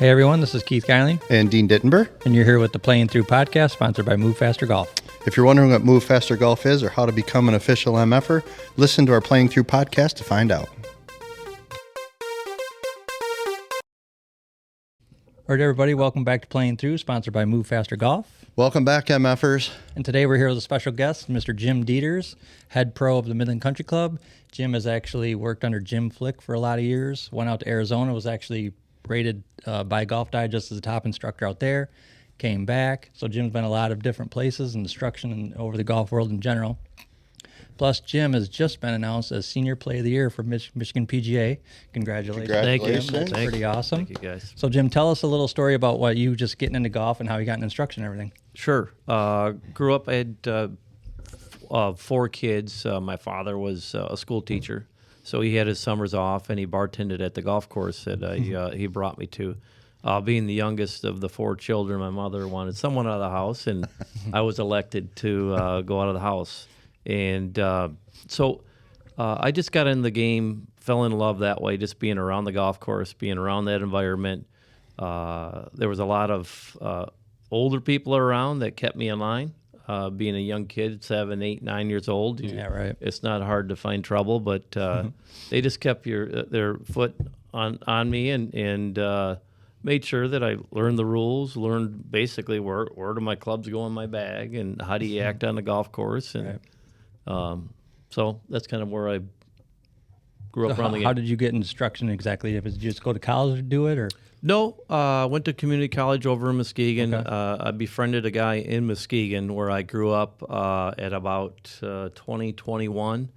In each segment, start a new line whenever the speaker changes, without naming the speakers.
Hey everyone, this is Keith Geiling,
And Dean Dittenber.
and you're here with the Playing Through podcast, sponsored by Move Faster Golf.
If you're wondering what Move Faster Golf is or how to become an official MFer, listen to our Playing Through podcast to find out.
All right, everybody, welcome back to Playing Through, sponsored by Move Faster Golf.
Welcome back, MFers.
And today we're here with a special guest, Mr. Jim Deiters, head pro of the Midland Country Club. Jim has actually worked under Jim Flick for a lot of years, went out to Arizona, was actually rated by Golf Digest as a top instructor out there, came back. So Jim's been a lot of different places in instruction and over the golf world in general. Plus, Jim has just been announced as Senior Play of the Year for Michigan PGA. Congratulations.
Thank you.
Jim. That's
Thanks.
pretty awesome.
Thank you, guys.
So, Jim, tell us a little story about what you just getting into golf and how you got in instruction and everything.
Sure. Grew up, I had 4 kids. My father was a school teacher, so he had his summers off, and he bartended at the golf course that he brought me to. Being the youngest of the 4 children, my mother wanted someone out of the house, and I was elected to go out of the house. And so I just got in the game, fell in love that way, just being around the golf course, being around that environment. There was a lot of older people around that kept me in line. Being a young kid, 7, 8, 9 years old,
Yeah, right.
it's not hard to find trouble, but they just kept their foot on me and made sure that I learned the rules, learned basically where do my clubs go in my bag and how do you act on the golf course. And so that's kind of where I grew up around the game.
How did you get instruction exactly? Did you just go to college to do it, or?
No, went to community college over in Muskegon.
Okay.
I befriended a guy in Muskegon where I grew up at about 2021.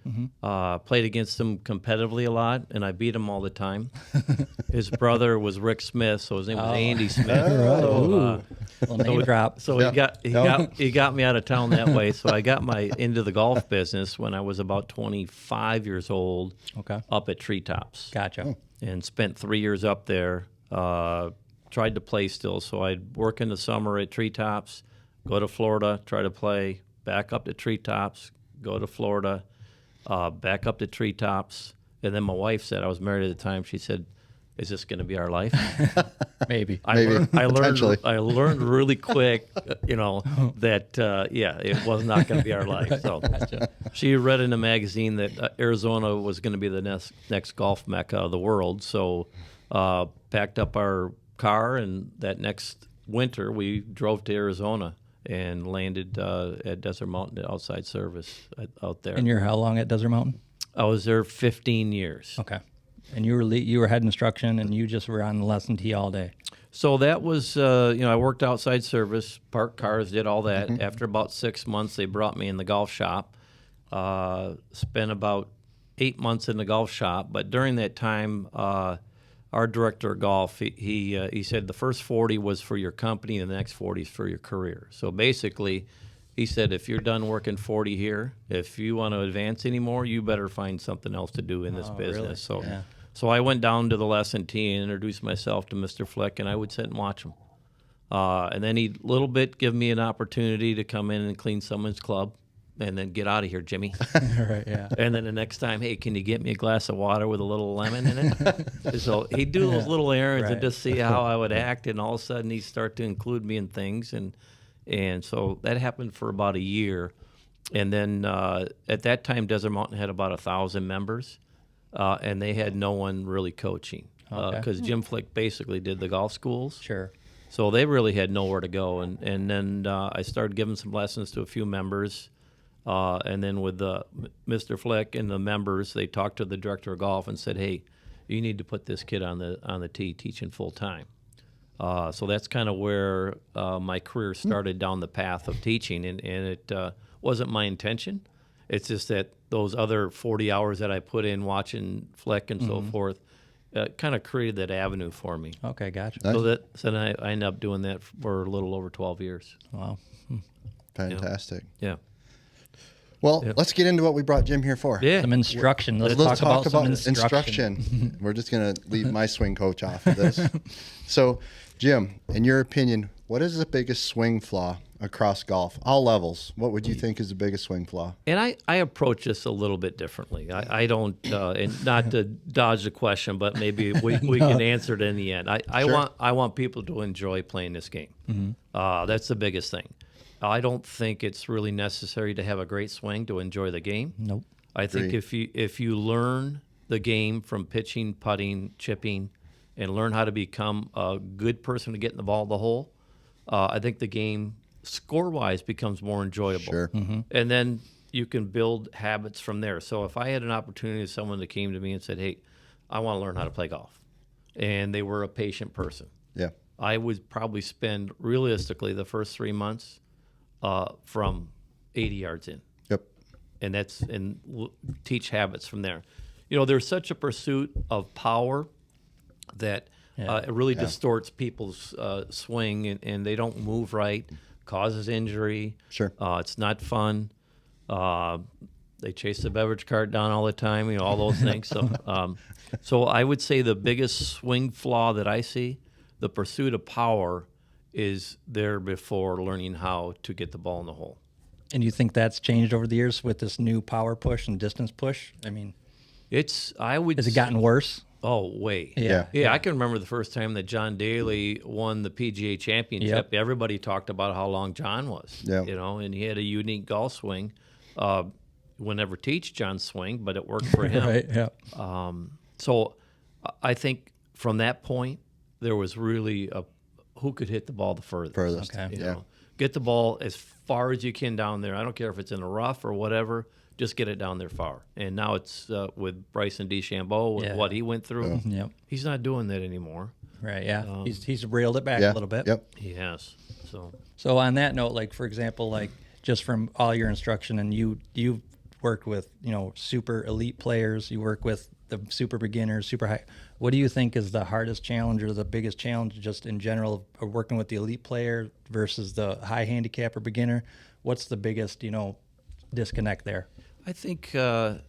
Played against him competitively a lot, and I beat him all the time. His brother was Rick Smith, so his name was Andy Smith. So,
Little name drop.
so
Yeah.
he got me out of town that way. So I got into the golf business when I was about 25 years old.
Okay.
Up at Treetops.
Gotcha.
And spent 3 years up there. Tried to play still, so I'd work in the summer at Treetops, go to Florida, try to play, back up to Treetops, go to Florida, back up to Treetops, and then my wife said, I was married at the time, she said, is this going to be our life?
Maybe.
Maybe. Potentially.
I learned really quick, that, it was not going to be our life. So she read in a magazine that Arizona was going to be the next golf mecca of the world. So packed up our car, and that next winter we drove to Arizona and landed at Desert Mountain outside service out there.
And you're how long at Desert Mountain?
I was there 15 years.
Okay. And you were head instruction, and you just were on the lesson tee all day.
So that was, I worked outside service, parked cars, did all that. After about 6 months, they brought me in the golf shop. Spent about 8 months in the golf shop. But during that time, our director of golf, he said the first 40 was for your company and the next 40 is for your career. So basically, he said, if you're done working 40 here, if you want to advance anymore, you better find something else to do in this business.
Really?
So.
Yeah.
So I went down to the lesson tee and introduced myself to Mr. Flick, and I would sit and watch him. And then he'd little bit give me an opportunity to come in and clean someone's club, and then get out of here, Jimmy.
Right, yeah.
And then the next time, hey, can you get me a glass of water with a little lemon in it? So he'd do those little errands and
Right.
just see how I would act, and all of a sudden he'd start to include me in things. And so that happened for about a year. And then at that time, Desert Mountain had about 1,000 members. And they had no one really coaching because Jim Flick basically did the golf schools.
Sure.
So they really had nowhere to go. And then I started giving some lessons to a few members. And then with Mr. Flick and the members, they talked to the director of golf and said, hey, you need to put this kid on the tee teaching full time. So that's kind of where my career started down the path of teaching. And it wasn't my intention. It's just that those other 40 hours that I put in watching Flick and so forth kind of created that avenue for me.
Okay, gotcha.
Nice.
So then I ended up doing that for a little over 12 years.
Wow.
Fantastic.
Yeah.
Well, let's get into what we brought Jim here for.
Yeah.
Some instruction. Let's
Let's
talk about some instruction.
We're just going to leave my swing coach off of this. So, Jim, in your opinion, what is the biggest swing flaw across golf, all levels, what would you think is the biggest swing flaw?
And I approach this a little bit differently. I don't, and not to dodge the question, but maybe we can answer it in the end. I want people to enjoy playing this game. That's the biggest thing. I don't think it's really necessary to have a great swing to enjoy the game.
Nope.
I think if you learn the game from pitching, putting, chipping, and learn how to become a good person to get in the ball of the hole, I think the game score-wise becomes more enjoyable.
Sure.
And then you can build habits from there. So if I had an opportunity, someone that came to me and said, hey, I want to learn how to play golf, and they were a patient person,
Yeah.
I would probably spend, realistically, the first 3 months from 80 yards in.
Yep.
And teach habits from there. You know, there's such a pursuit of power that it really distorts people's swing, and they don't move right, causes injury.
Sure.
It's not fun. They chase the beverage cart down all the time, you know, all those things. So I would say the biggest swing flaw that I see, the pursuit of power, is there before learning how to get the ball in the hole.
And you think that's changed over the years with this new power push and distance push? I mean,
has
it gotten worse?
Oh, way.
Yeah.
Yeah, I can remember the first time that John Daly won the PGA Championship.
Yep.
Everybody talked about how long John was.
Yeah.
You know, and he had a unique golf swing. We'll never teach John's swing, but it worked for him.
Right, yeah.
So I think from that point, there was really who could hit the ball the furthest.
Okay.
You
Yeah.
know? Get the ball as far as you can down there. I don't care if it's in a rough or whatever. Just get it down there far. And now it's with Bryson DeChambeau, with what he went through.
Yep.
He's not doing that anymore.
Right, yeah. He's reeled it back
Yeah.
a little bit.
Yep.
He has.
So on that note, like, for example, like, just from all your instruction, and you've worked with, you know, super elite players, you work with the super beginners, super high. What do you think is the hardest challenge or the biggest challenge just in general of working with the elite player versus the high handicap or beginner? What's the biggest, you know, disconnect there?
I think there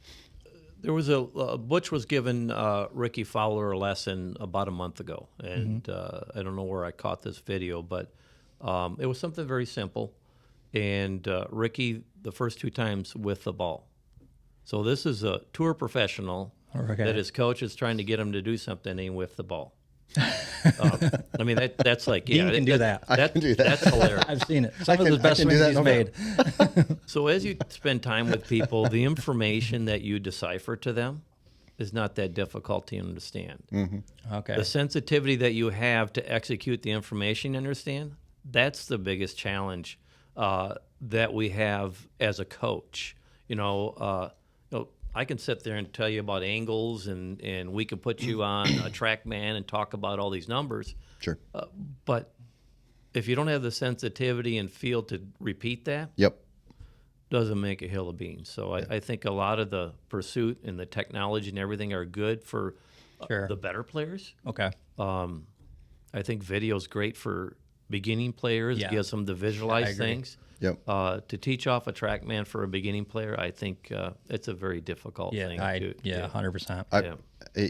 was Butch was given Ricky Fowler a lesson about a month ago, and I don't know where I caught this video, but it was something very simple. And Ricky, the first 2 times with the ball. So this is a tour professional that his coach is trying to get him to do something, and he whiffed the ball. I mean, that's like,
Dean can do that.
I can do that.
That's hilarious.
I've seen it. Some of the best
can do
swings
that,
he's
no
made.
So as you spend time with people, the information that you decipher to them is not that difficult to understand.
Okay.
The sensitivity that you have to execute the information you understand, that's the biggest challenge that we have as a coach. You know, I can sit there and tell you about angles, and we can put you on a TrackMan and talk about all these numbers.
Sure.
But if you don't have the sensitivity and feel to repeat that,
Yep.
doesn't make a hill of beans. So I think a lot of the pursuit and the technology and everything are good for the better players.
Okay.
I think video is great for beginning players.
Yeah.
It gives them to
I
visualize
agree.
things.
Yep.
To teach off a TrackMan for a beginning player, I think it's a very difficult thing.
100%.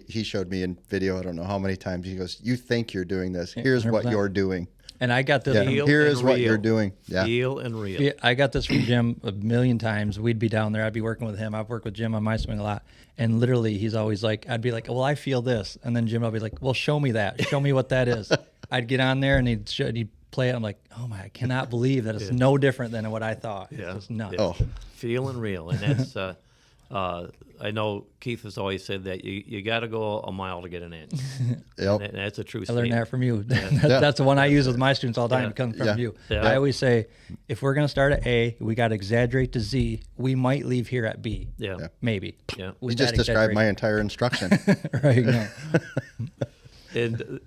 He showed me in video, I don't know how many times, he goes, you think you're doing this. Here's what
100%.
you're doing.
And I got this.
Yeah.
Feel
Here
and
is what
real.
you're doing. Yeah.
Feel and real.
Yeah, I got this from Jim a million times. We'd be down there. I'd be working with him. I've worked with Jim on my swing a lot. And literally, he's always like, I'd be like, well, I feel this. And then Jim will be like, well, show me that. Show me what that is. I'd get on there and he'd play it. I'm like, oh my, I cannot believe that it's no different than what I thought. It's just nuts.
Oh.
Feel and real. And that's, I know Keith has always said that you got to go a mile to get an inch.
Yep.
And that's a true
I
statement.
learned that from you. That's the one I use with my students all the time. It comes from you.
Yeah.
I always say, if we're going to start at A, we got to exaggerate to Z. We might leave here at B.
Yeah.
Maybe.
Yeah.
You
With
just
that
described my
exaggeration.
entire instruction.
Right. No.
And,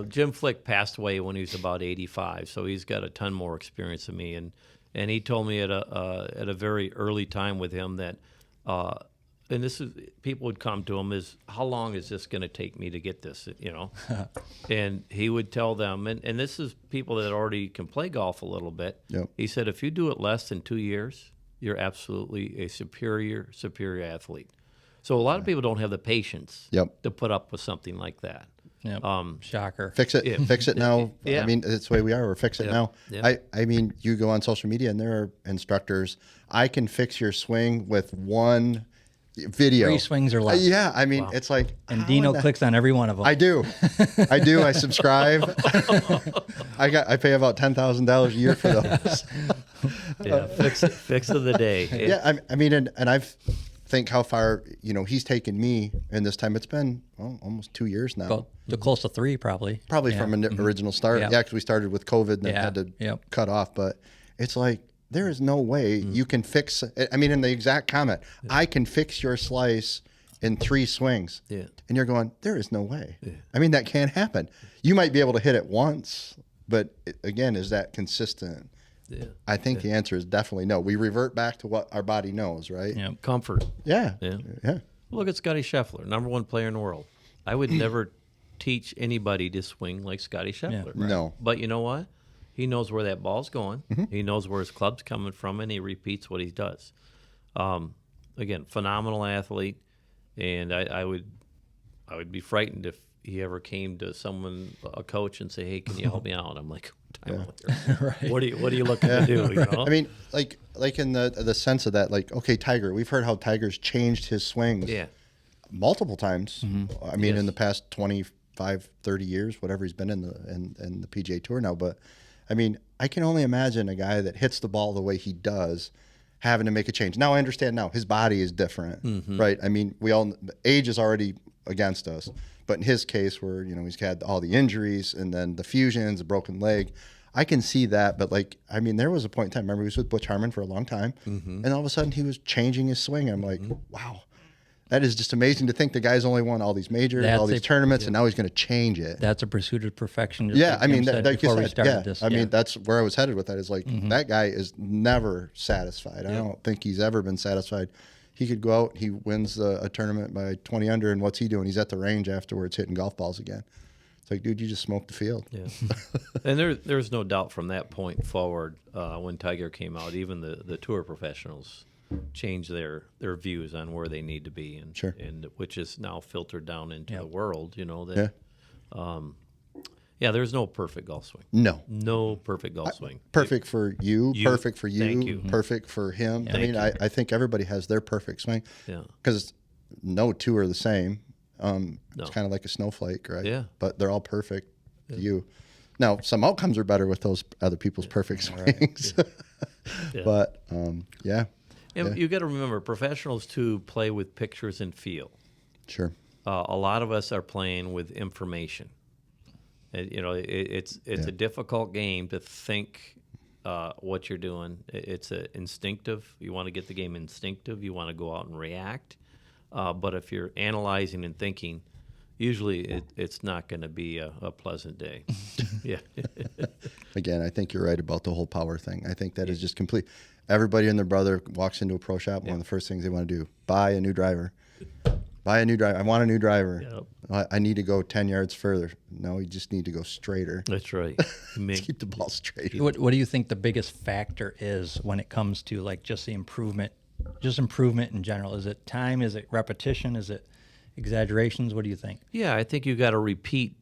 Jim Flick passed away when he was about 85, so he's got a ton more experience than me. And he told me at a very early time with him that, and this is, people would come to him is, how long is this going to take me to get this, And he would tell them, and this is people that already can play golf a little bit.
Yep.
He said, if you do it less than 2 years, you're absolutely a superior athlete. So a lot of people don't have the patience
Yep.
to put up with something like that.
Yep. Shocker.
Fix it. Fix it now.
Yeah.
I mean, that's the way we are. We're fix it now.
Yeah.
I mean, you go on social media and there are instructors. I can fix your swing with one video.
3 swings or less.
Yeah. I mean, it's like.
And Dino clicks on every one of them.
I do. I subscribe. I pay about $10,000 a year for those.
Yeah. Fix of the day.
Yeah. I mean, and I've think how far he's taken me in this time. It's been almost 2 years now.
Go to close to 3 probably.
Probably from an original start.
Yeah.
Yeah, because we started with COVID and then had to cut off. But it's like there is no way you can fix. I mean, in the exact comment, I can fix your slice in 3 swings.
Yeah.
And you're going, there is no way. Yeah. I mean, that can't happen. You might be able to hit it once, but again, is that consistent? Yeah. I think the answer is definitely no. We revert back to what our body knows, right?
Yeah. Comfort.
Yeah.
Yeah. Look at Scotty Scheffler, #1 player in the world. I would never teach anybody to swing like Scotty Scheffler.
Yeah. Right? No.
But you know what? He knows where that ball's going. He knows where his club's coming from, and he repeats what he does. Again, phenomenal athlete, and I would be frightened if he ever came to a coach, and say, "Hey, can you help me out?" I'm like, "Time out here. Right. What are you looking to do?" You know?
I mean, like in the sense of that, like, okay, Tiger. We've heard how Tiger's changed his swings.
Yeah.
Multiple times. I mean, in the past 25, 30 years, whatever he's been in the PGA Tour now. But I mean, I can only imagine a guy that hits the ball the way he does having to make a change. Now I understand now his body is different, right? I mean, age is already against us, but in his case where, he's had all the injuries and then the fusions, a broken leg, I can see that. But like, I mean, there was a point in time, remember he was with Butch Harmon for a long time and all of a sudden he was changing his swing. I'm like, wow. That is just amazing to think the guy's only won all these majors, all these tournaments, and now he's going to change it.
That's a pursuit of perfection. Just
Yeah,
like
I mean,
Jim said
like you
before we
said,
started this.
I mean, that's where I was headed with that. Is like that guy is never satisfied. I don't think he's ever been satisfied. He could go out, he wins a tournament by 20 under, and what's he doing? He's at the range afterwards hitting golf balls again. It's like, dude, you just smoked the field.
Yeah. And there's no doubt from that point forward, when Tiger came out, even the tour professionals change their views on where they need to be, and which is now filtered down into the world. There's no perfect golf swing. No perfect golf swing.
Perfect for you, perfect for you,
Thank you.
Perfect for him. I mean, I think everybody has their perfect swing.
Yeah.
Because no two are the same. It's kind of like a snowflake, right?
Yeah.
But they're all perfect to you. Now, some outcomes are better with those other people's perfect swings. But
And you got to remember, professionals too play with pictures and feel.
Sure.
A lot of us are playing with information. It's a difficult game to think what you're doing. It's instinctive. You want to get the game instinctive. You want to go out and react. But if you're analyzing and thinking, usually it's not going to be a pleasant day. Yeah.
Again, I think you're right about the whole power thing. I think that is just complete. Everybody and their brother walks into a pro shop. One of the first things they want to do, buy a new driver. Buy a new driver. I want a new driver. Yep. I need to go 10 yards further. No, you just need to go straighter.
That's right.
Keep the ball straight.
What do you think the biggest factor is when it comes to like just the improvement in general? Is it time? Is it repetition? Is it exaggerations? What do you think?
Yeah, I think you got to repeat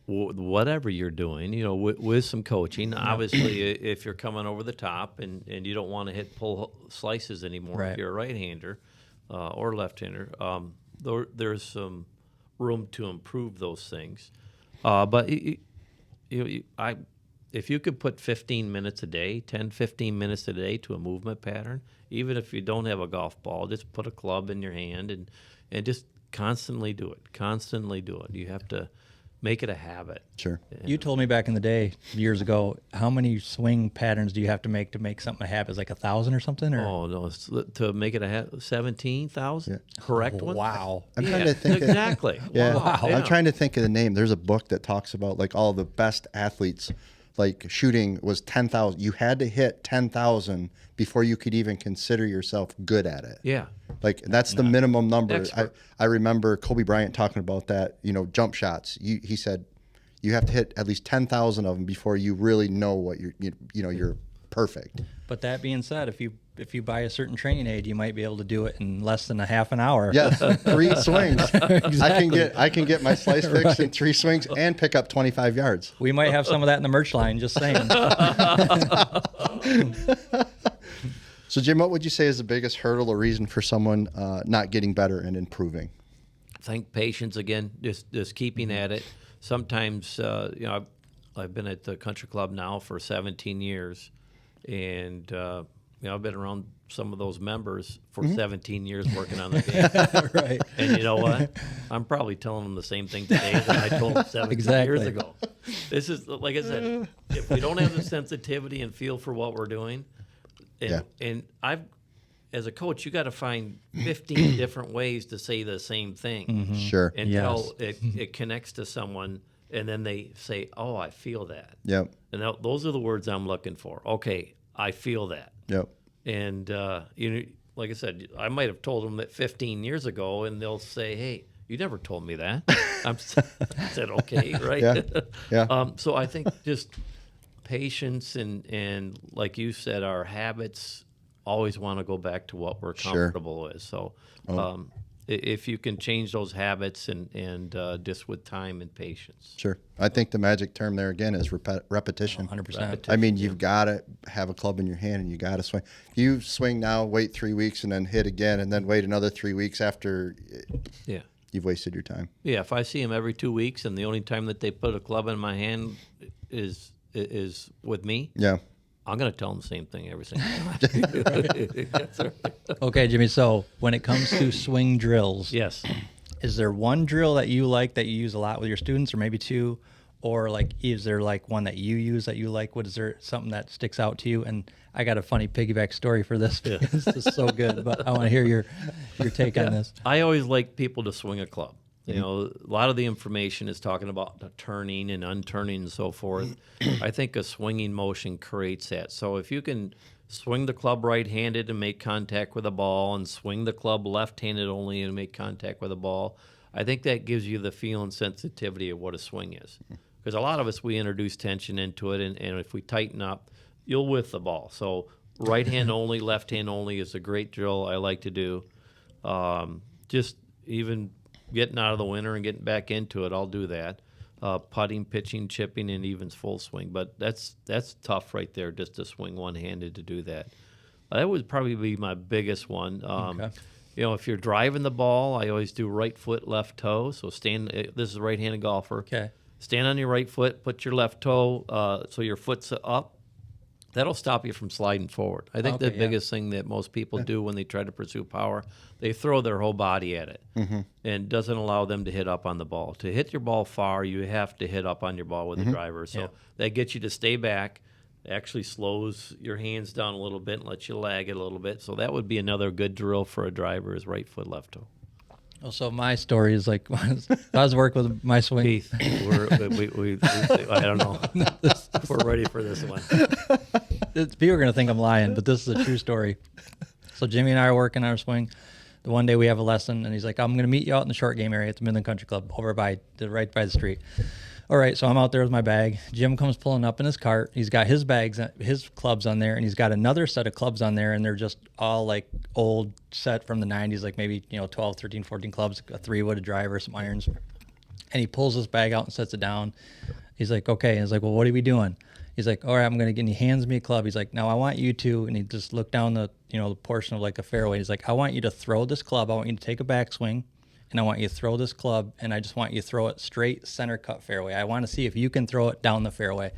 whatever you're doing, with some coaching. Obviously, if you're coming over the top and you don't want to pull slices anymore,
right.
If you're a right-hander or left-hander, there's some room to improve those things. But if you could put 15 minutes a day, 10, 15 minutes a day to a movement pattern, even if you don't have a golf ball, just put a club in your hand and just constantly do it. Constantly do it. You have to make it a habit.
Sure.
You told me back in the day, years ago, how many swing patterns do you have to make something a habit? Is like 1,000 or something? Or?
Oh no, to make it a habit, 17,000. Correct one.
Wow.
I'm trying to think.
Exactly.
Yeah.
Wow.
I'm trying to think of the name. There's a book that talks about like all the best athletes. Like shooting was 10,000. You had to hit 10,000 before you could even consider yourself good at it.
Yeah.
Like that's the minimum number.
I
I remember Kobe Bryant talking about that. Jump shots. He said you have to hit at least 10,000 of them before you really know what you're perfect.
But that being said, if you if you buy a certain training aid, you might be able to do it in less than a half an hour.
Yes, 3 swings.
Exactly.
I can get my slice fixed in 3 swings and pick up 25 yards.
We might have some of that in the merch line, just saying.
So, Jim, what would you say is the biggest hurdle or reason for someone not getting better and improving?
I think patience again, just keeping at it. Sometimes, I've been at the country club now for 17 years, and I've been around some of those members for 17 years working on the game.
Right.
And you know what? I'm probably telling them the same thing today that I told them 17 years ago. This is, like I said, if we don't have the sensitivity and feel for what we're doing, and as a coach, you got to find 15 different ways to say the same thing.
Sure.
Until it connects to someone, and then they say, "Oh, I feel that."
Yep.
And those are the words I'm looking for. Okay, I feel that.
Yep.
And like I said, I might have told them that 15 years ago, and they'll say, "Hey, you never told me that." I said, "Okay, right."
Yeah.
So I think just patience and like you said, our habits always want to go back to what we're comfortable with. So if you can change those habits and just with time and patience.
Sure. I think the magic term there again is repetition.
100%.
I mean, you've got to have a club in your hand and you got to swing. You swing now, wait 3 weeks, and then hit again, and then wait another 3 weeks after.
Yeah.
You've wasted your time.
Yeah. If I see them every 2 weeks and the only time that they put a club in my hand is with me, I'm going to tell them the same thing every single time.
Okay, Jimmy, so when it comes to swing drills,
Yes.
is there one drill that you like that you use a lot with your students, or maybe two? Or like, is there like one that you use that you like? What is there something that sticks out to you? And I got a funny piggyback story for this because this is so good, but I want to hear your take on this.
I always like people to swing a club. You know, a lot of the information is talking about the turning and unturning and so forth. I think a swinging motion creates that. So if you can swing the club right-handed and make contact with the ball, and swing the club left-handed only and make contact with the ball, I think that gives you the feel and sensitivity of what a swing is. Because a lot of us, we introduce tension into it, and if we tighten up, you'll whiff the ball. So right hand only, left hand only is a great drill I like to do. Just even getting out of the winter and getting back into it, I'll do that. Putting, pitching, chipping, and even full swing. But that's tough right there, just to swing one-handed to do that. That would probably be my biggest one.
Okay.
If you're driving the ball, I always do right foot, left toe. So stand. This is a right-handed golfer.
Okay.
Stand on your right foot, put your left toe so your foot's up. That'll stop you from sliding forward. I think the biggest thing that most people do when they try to pursue power, they throw their whole body at it, and doesn't allow them to hit up on the ball. To hit your ball far, you have to hit up on your ball with the driver. So that gets you to stay back. It actually slows your hands down a little bit and lets you lag it a little bit. So that would be another good drill for a driver, is right foot, left toe.
Well, so my story is like, I was working with my swing.
Keith, I don't know. We're ready for this one.
People are going to think I'm lying, but this is a true story. So Jimmy and I are working on our swing. The one day we have a lesson, and he's like, I'm going to meet you out in the short game area at the Midland Country Club over right by the street. All right, so I'm out there with my bag. Jim comes pulling up in his cart. He's got his bags, his clubs on there, and he's got another set of clubs on there, and they're just all like old set from the 90s, like maybe 12, 13, 14 clubs, a 3-wood, a driver, some irons. And he pulls his bag out and sets it down. He's like, okay. And he's like, well, what are we doing? He's like, all right, I'm going to get, and he hands me a club. He's like, now I want you to, and he just looked down the portion of like a fairway. He's like, I want you to throw this club. I want you to take a backswing, and I want you to throw this club, and I just want you to throw it straight center cut fairway. I want to see if you can throw it down the fairway.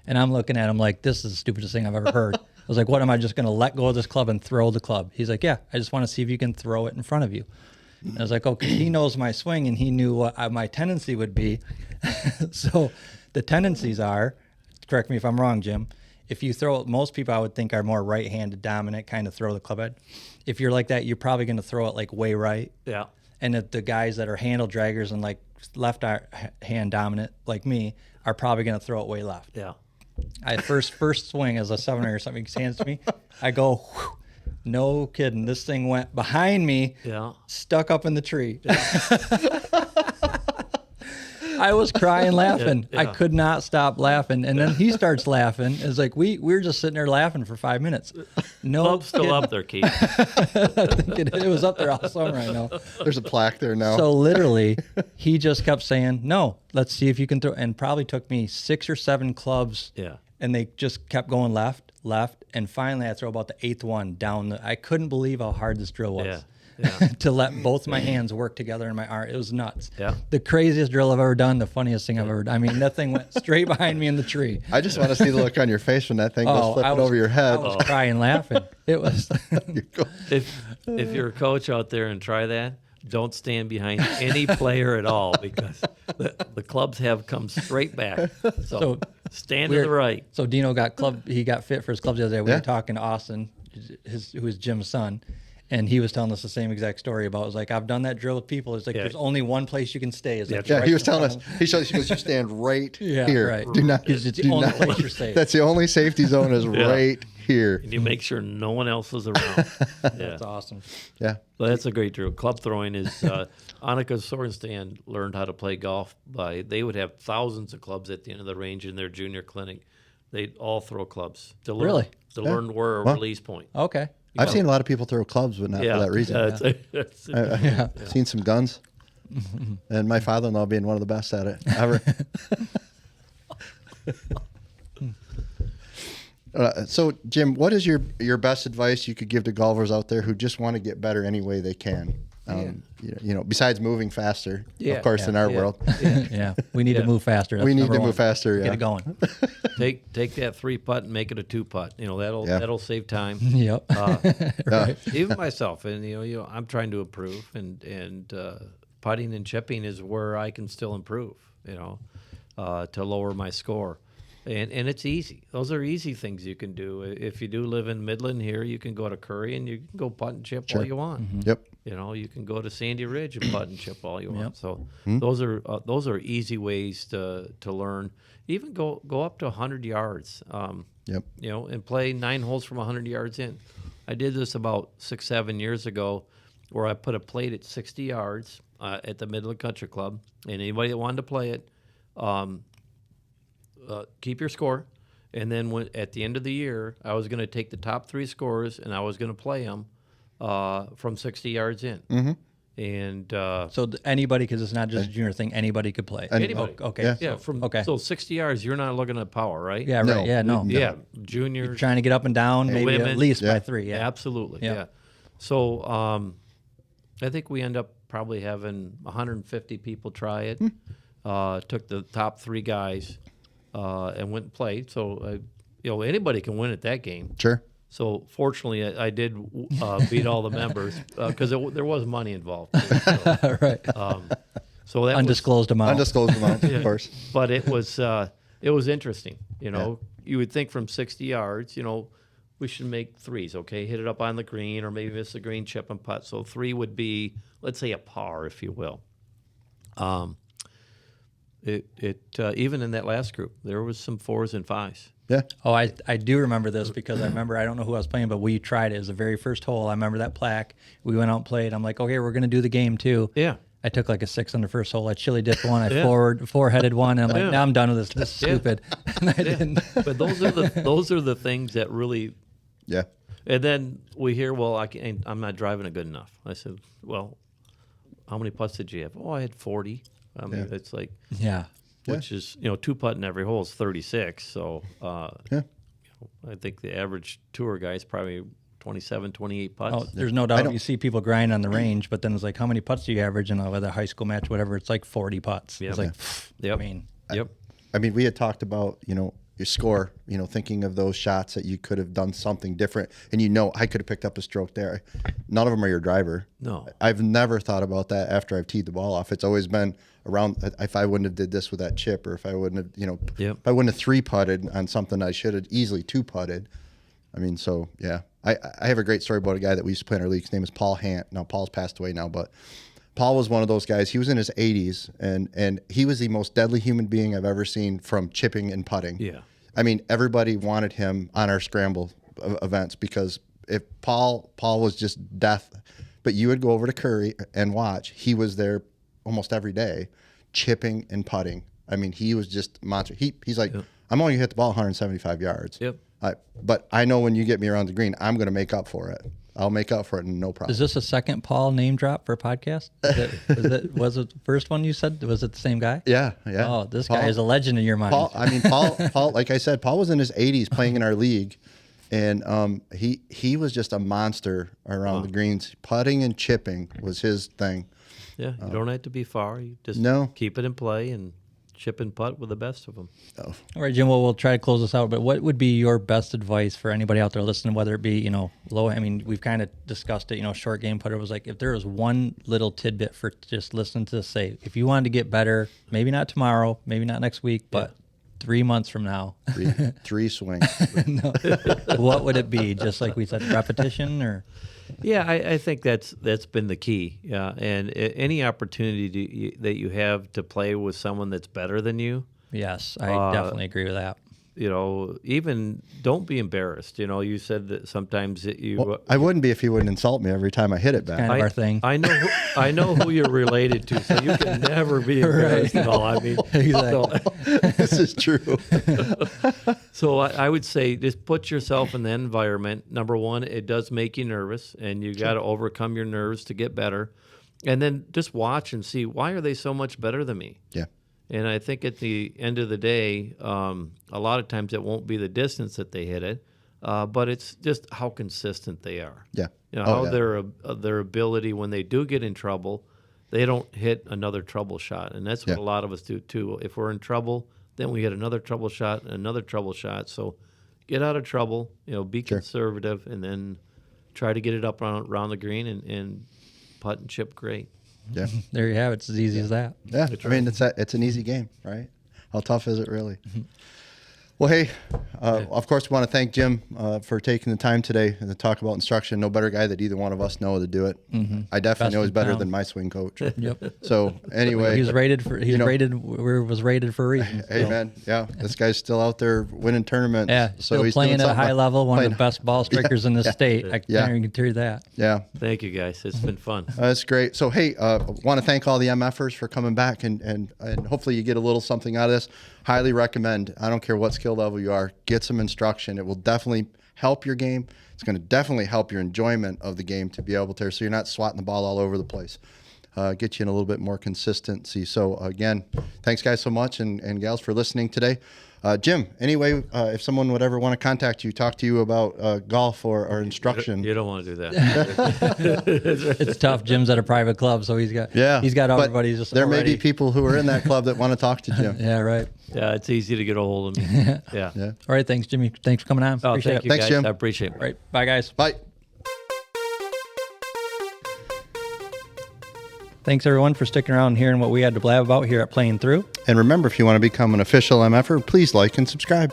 And I'm looking at him like, this is the stupidest thing I've ever heard. I was like, what, am I just going to let go of this club and throw the club? He's like, yeah, I just want to see if you can throw it in front of you. And I was like, okay, he knows my swing, and he knew what my tendency would be. So the tendencies are, correct me if I'm wrong, Jim, if you throw it, most people I would think are more right-handed dominant, kind of throw the club head. If you're like that, you're probably going to throw it like way right.
Yeah.
And if the guys that are handle draggers and like left hand dominant like me are probably going to throw it way left.
Yeah.
I first swing as a 7er or something hands to me, I go, whew, no kidding. This thing went behind me,
Yeah.
stuck up in the tree. I was crying laughing.
Yeah.
I could not stop laughing. And then he starts laughing. It's like we were just sitting there laughing for 5 minutes. No,
Club's still up there, Keith.
I think it was up there all summer. I know.
There's a plaque there now.
So literally, he just kept saying, "No, let's see if you can throw." And probably took me 6 or 7 clubs.
Yeah.
And they just kept going left, and finally I throw about the 8th one down. I couldn't believe how hard this drill was.
Yeah.
To let both my hands work together in my arm. It was nuts.
Yeah.
The craziest drill I've ever done, the funniest thing I've ever done. I mean, that thing went straight behind me in the tree.
I just want to see the look on your face when that thing goes flipping over your head.
I was crying laughing. It was.
If you're a coach out there and try that, don't stand behind any player at all because the clubs have come straight back. So stand to the right.
So Dino he got fit for his clubs the other day. We
Yeah.
were talking to Austin, who is Jim's son. And he was telling us the same exact story about, it was like, I've done that drill with people. It's like, there's only one place you can stay. Is like
Yeah,
right
he was
in
telling
front
us. He goes, you stand right here.
right.
Do not.
Because it's the
do
only
not-
place you're safe.
That's the only safety zone is right here.
And you make sure no one else is around. Yeah.
That's awesome.
Yeah.
Well, that's a great drill. Club throwing is Annika Sorensen learned how to play golf they would have thousands of clubs at the end of the range in their junior clinic. They'd all throw clubs to learn,
Really?
learn where a
Well,
release point.
Okay.
I've seen a lot of people throw clubs, but not for that reason. I've seen some guns, and my father-in-law being one of the best at it ever. So, Jim, what is your best advice you could give to golfers out there who just want to get better any way they can? Besides moving faster, of course, in our world,
Yeah. We need to move faster. That's
we need
number
to
one.
move faster. Yeah.
Get it going.
Take that 3-putt and make it a 2-putt. That'll save time.
Yep.
Right.
Even myself, and I'm trying to improve, and putting and chipping is where I can still improve. To lower my score, and it's easy. Those are easy things you can do. If you do live in Midland here, you can go to Curry and you can go putt and chip all you want.
Mm-hmm.
Yep.
You can go to Sandy Ridge and putt and chip all you want.
Yep.
So those are easy ways to learn. Even go up to 100 yards.
Yep.
And play 9 holes from 100 yards in. I did this about 6-7 years ago, where I put a plate at 60 yards at the Midland Country Club, and anybody that wanted to play it, keep your score. And then at the end of the year, I was going to take the top 3 scores and I was going to play them from 60 yards in.
Mm-hmm.
And
So anybody, because it's not just a junior thing, anybody could play.
Anybody.
Okay.
Yeah.
So 60 yards, you're not looking at power, right?
Yeah,
No.
right. Yeah, no.
Yeah, juniors.
Trying to get up and down, maybe
women.
at least
Yeah.
by 3. Yeah.
Absolutely.
Yeah.
Yeah. So I think we end up probably having 150 people try it. Took the top 3 guys and went and played. So anybody can win at that game.
Sure.
So fortunately, I did beat all the members because there was money involved. Too, so,
Right.
so that
Undisclosed amount.
Undisclosed amount, of course.
but it was interesting. You would think from 60 yards, we should make 3s. Okay, hit it up on the green, or maybe miss the green, chip and putt. So 3 would be, let's say, a par, if you will. Even in that last group, there was some 4s and 5s.
Yeah.
Oh, I do remember this because I don't know who I was playing, but we tried it. It was the very first hole. I remember that plaque. We went out and played. I'm like, okay, we're going to do the game too.
Yeah.
I took like a 6 on the first hole. I chili dipped one. I four-headed one. And I'm like, now I'm done with this. This is stupid. And I didn't.
But those are the things that really.
Yeah.
And then we hear, well, I'm not driving it good enough. I said, well, how many putts did you have? Oh, I had 40. I mean, it's like,
Yeah.
which is 2 putt in every hole is 36. So
Yeah.
I think the average tour guy is probably 27, 28 putts.
Oh, there's no doubt you see people grind on the range, but then it's like, how many putts do you average in a high school match, whatever? It's like 40 putts.
Yep.
It's like,
Yep.
I mean,
Yep.
I mean, we had talked about, your score, thinking of those shots that you could have done something different. And I could have picked up a stroke there. None of them are your driver.
No.
I've never thought about that after I've teed the ball off. It's always been around if I wouldn't have did this with that chip, or if I wouldn't have,
Yep.
if I wouldn't have 3-putted on something I should have easily 2-putted. I mean, so, yeah. I have a great story about a guy that we used to play in our league. His name is Paul Hant. Now, Paul's passed away now, but Paul was one of those guys. He was in his 80s, and he was the most deadly human being I've ever seen from chipping and putting.
Yeah.
I mean, everybody wanted him on our scramble events because if Paul was just death, but you would go over to Curry and watch. He was there almost every day chipping and putting. I mean, he was just a monster. He's like, I'm only gonna hit the ball 175 yards.
Yep.
But I know when you get me around the green, I'm gonna make up for it. I'll make up for it, no problem.
Is this a second Paul name drop for a podcast? Was it the first one you said? Was it the same guy?
Yeah.
Oh, this guy is a legend in your mind.
Paul, like I said, Paul was in his 80s playing in our league, and he was just a monster around the greens. Putting and chipping was his thing.
Yeah, you don't have to be far. You just keep it in play and chip and putt with the best of them.
All right, Jim, well, we'll try to close this out, but what would be your best advice for anybody out there listening, whether it be, low, I mean, we've kind of discussed it, short game putter was like, if there was one little tidbit for just listening to this, say, if you wanted to get better, maybe not tomorrow, maybe not next week, but 3 months from now.
Three swings.
What would it be? Just like we said, repetition or?
Yeah, I think that's been the key. Yeah, and any opportunity that you have to play with someone that's better than you.
Yes, I definitely agree with that.
Even don't be embarrassed. You said that sometimes
I wouldn't be if he wouldn't insult me every time I hit it back.
Kind of our thing.
I know who you're related to, so you can never be embarrassed at all. I mean,
Exactly.
This is true.
So I would say just put yourself in the environment. Number one, it does make you nervous, and you got to overcome your nerves to get better. And then just watch and see, why are they so much better than me?
Yeah.
And I think at the end of the day, a lot of times it won't be the distance that they hit it, but it's just how consistent they are.
Yeah.
Their ability when they do get in trouble, they don't hit another trouble shot, and that's what a lot of us do too. If we're in trouble, then we hit another trouble shot and another trouble shot. So get out of trouble, be conservative, and then try to get it up around the green and putt and chip great.
Yeah.
There you have it. It's as easy as that.
Yeah. I mean, it's an easy game, right? How tough is it really? Well, hey, of course, we want to thank Jim for taking the time today to talk about instruction. No better guy that either one of us know to do it. I definitely know he's better than my swing coach.
Yep.
So anyway,
he was rated for a reason.
Hey, man, yeah, this guy's still out there winning tournaments.
Yeah,
so
still
he's
playing
doing
at a high
something.
level, one of the best ball strikers in the state. I can tell you that.
Yeah.
Thank you, guys. It's been fun.
That's great. So, hey, want to thank all the MFers for coming back, and hopefully you get a little something out of this. Highly recommend. I don't care what skill level you are. Get some instruction. It will definitely help your game. It's going to definitely help your enjoyment of the game to be able to, so you're not swatting the ball all over the place. Get you in a little bit more consistency. So, again, thanks, guys, so much, and gals, for listening today. Jim, anyway, if someone would ever want to contact you, talk to you about golf or instruction.
You don't want to do that.
It's tough. Jim's at a private club, so he's got
but
everybody just
there
already.
may be people who are in that club that want to talk to Jim.
Yeah, right.
Yeah, it's easy to get a hold of me. Yeah.
All right, thanks, Jimmy. Thanks for coming on.
Oh,
Appreciate
thank
it.
you,
Thanks,
guys.
Jim.
I appreciate it.
All right, bye, guys.
Bye.
Thanks, everyone, for sticking around and hearing what we had to blab about here at Playing Through.
And remember, if you want to become an official MFer, please like and subscribe.